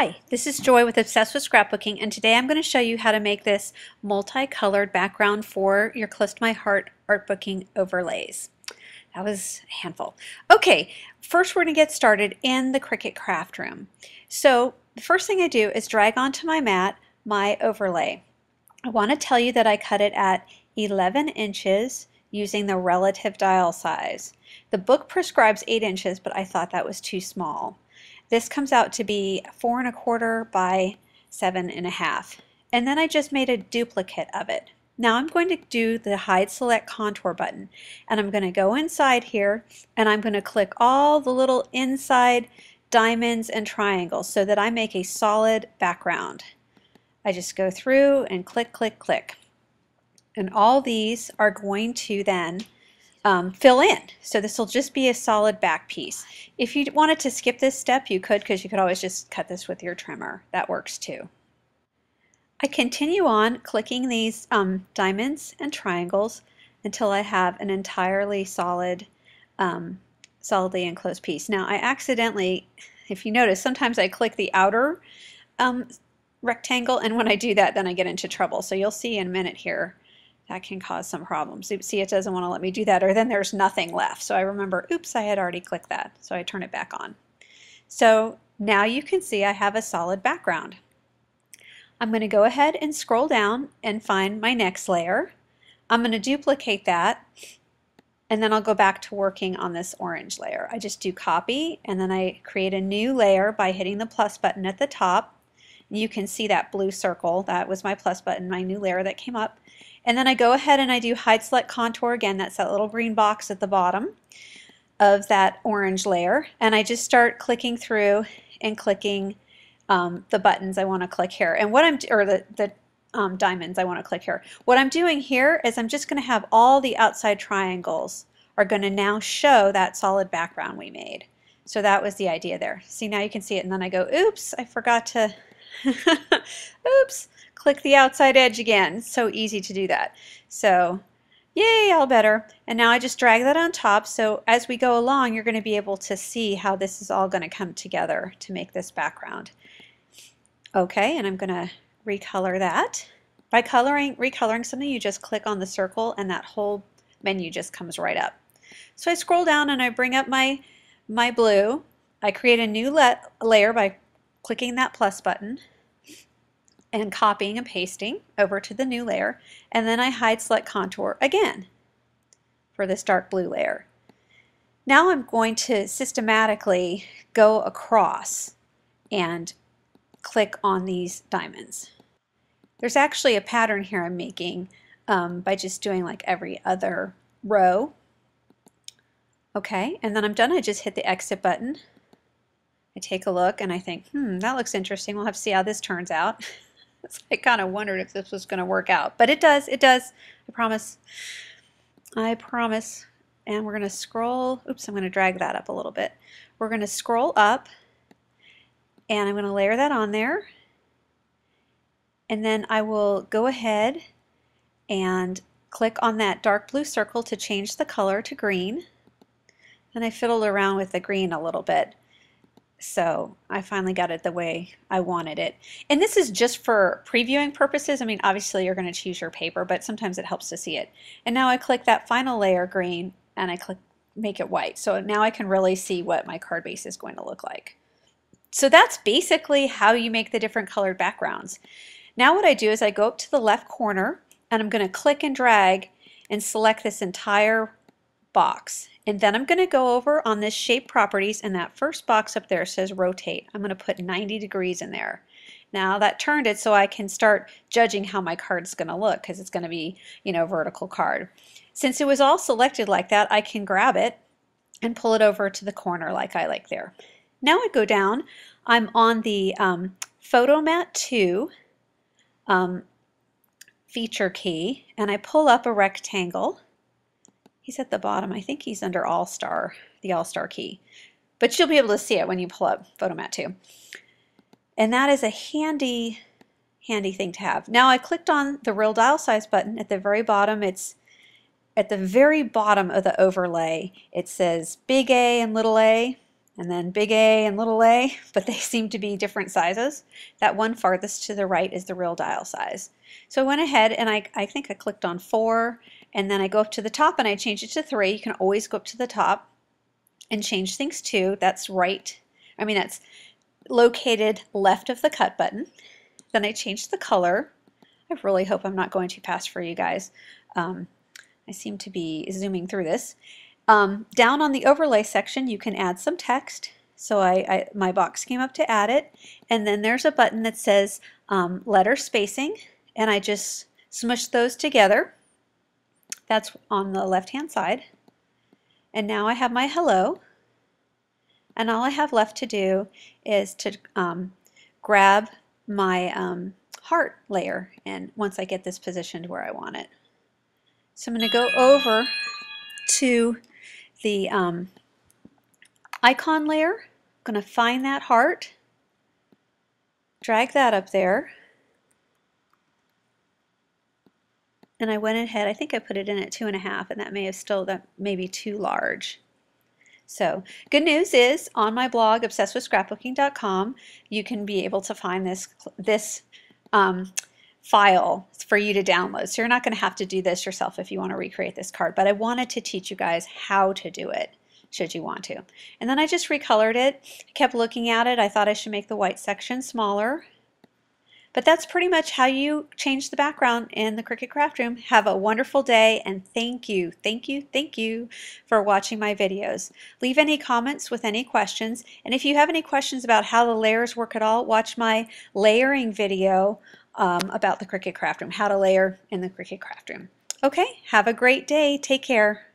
Hi, this is Joy with Obsessed with Scrapbooking, and today I'm going to show you how to make this multicolored background for your Close to My Heart Artbooking overlays. That was a handful. Okay, first we're going to get started in the Cricut craft room. So the first thing I do is drag onto my mat my overlay. I want to tell you that I cut it at 11 inches using the relative dial size. The book prescribes 8 inches, but I thought that was too small. This comes out to be 4 1/4 by 7 1/2. And then I just made a duplicate of it. Now I'm going to do the Hide Select Contour button, and I'm going to go inside here and I'm going to click all the little inside diamonds and triangles so that I make a solid background. I just go through and click, click, click. And all these are going to then fill in. So this will just be a solid back piece. If you wanted to skip this step, you could, because you could always just cut this with your trimmer. That works too. I continue on clicking these diamonds and triangles until I have an entirely solid, solidly enclosed piece. Now I accidentally, if you notice, sometimes I click the outer rectangle, and when I do that then I get into trouble. So you'll see in a minute here that can cause some problems. See, it doesn't want to let me do that, or then there's nothing left. So I remember, oops, I had already clicked that. So I turn it back on. So now you can see I have a solid background. I'm going to go ahead and scroll down and find my next layer. I'm going to duplicate that, and then I'll go back to working on this orange layer. I just do copy, and then I create a new layer by hitting the plus button at the top. You can see that blue circle. That was my plus button, my new layer that came up. And then I go ahead and I do Hide Select Contour again. That's that little green box at the bottom of that orange layer. And I just start clicking through and clicking the buttons I want to click here. And what the diamonds I want to click here. What I'm doing here is I'm just going to have all the outside triangles are going to now show that solid background we made. So that was the idea there. See, now you can see it, and then I go, oops, I forgot to, oops, click the outside edge again. It's so easy to do that. So yay, all better. And now I just drag that on top, so as we go along you're going to be able to see how this is all going to come together to make this background. Okay, and I'm going to recolor that. By recoloring something, you just click on the circle and that whole menu just comes right up. So I scroll down and I bring up my blue. I create a new layer by clicking that plus button and copying and pasting over to the new layer, and then I Hide Select Contour again for this dark blue layer. Now I'm going to systematically go across and click on these diamonds. There's actually a pattern here I'm making by just doing like every other row. Okay, and then I'm done. I just hit the exit button. I take a look and I think, that looks interesting. We'll have to see how this turns out. I kind of wondered if this was going to work out, but it does. It does. I promise. I promise. And we're going to scroll. Oops, I'm going to drag that up a little bit. We're going to scroll up, and I'm going to layer that on there. And then I will go ahead and click on that dark blue circle to change the color to green. And I fiddled around with the green a little bit. So I finally got it the way I wanted it. And this is just for previewing purposes. I mean, obviously you're going to choose your paper, but sometimes it helps to see it. And now I click that final layer green and I click make it white. So now I can really see what my card base is going to look like. So that's basically how you make the different colored backgrounds. Now what I do is I go up to the left corner and I'm going to click and drag and select this entire box. And then I'm going to go over on this shape properties, and that first box up there says rotate. I'm going to put 90 degrees in there. Now that turned it so I can start judging how my card's going to look, because it's going to be, a vertical card. Since it was all selected like that, I can grab it and pull it over to the corner like I like there. Now I go down. I'm on the Photomat 2 feature key, and I pull up a rectangle. He's at the bottom. I think he's under All-Star, the All-Star key. But you'll be able to see it when you pull up Photomat 2. And that is a handy thing to have. Now I clicked on the Real Dial Size button at the very bottom. It's at the very bottom of the overlay. It says big A and little a. and then big A and little a, but they seem to be different sizes. That one farthest to the right is the real dial size. So I went ahead and I think I clicked on 4, and then I go up to the top and I change it to 3. You can always go up to the top and change things too. That's that's located left of the cut button. Then I changed the color. I really hope I'm not going too fast for you guys. I seem to be zooming through this. Down on the overlay section, you can add some text. So my box came up to add it, and then there's a button that says letter spacing, and I just smushed those together. That's on the left-hand side. And now I have my hello, and all I have left to do is to grab my heart layer, and once I get this positioned where I want it. So I'm going to go over to the icon layer. I'm going to find that heart, drag that up there, and I went ahead, I think I put it in at 2.5, and that may be too large. So good news is on my blog obsessedwithscrapbooking.com you can be able to find this file for you to download. So you're not going to have to do this yourself if you want to recreate this card, but I wanted to teach you guys how to do it should you want to. And then I just recolored it. I kept looking at it. I thought I should make the white section smaller. But that's pretty much how you change the background in the Cricut Craft Room. Have a wonderful day, and thank you for watching my videos. Leave any comments with any questions, and if you have any questions about how the layers work at all, watch my layering video about the Cricut Craft Room, how to layer in the Cricut Craft Room. Okay, have a great day. Take care.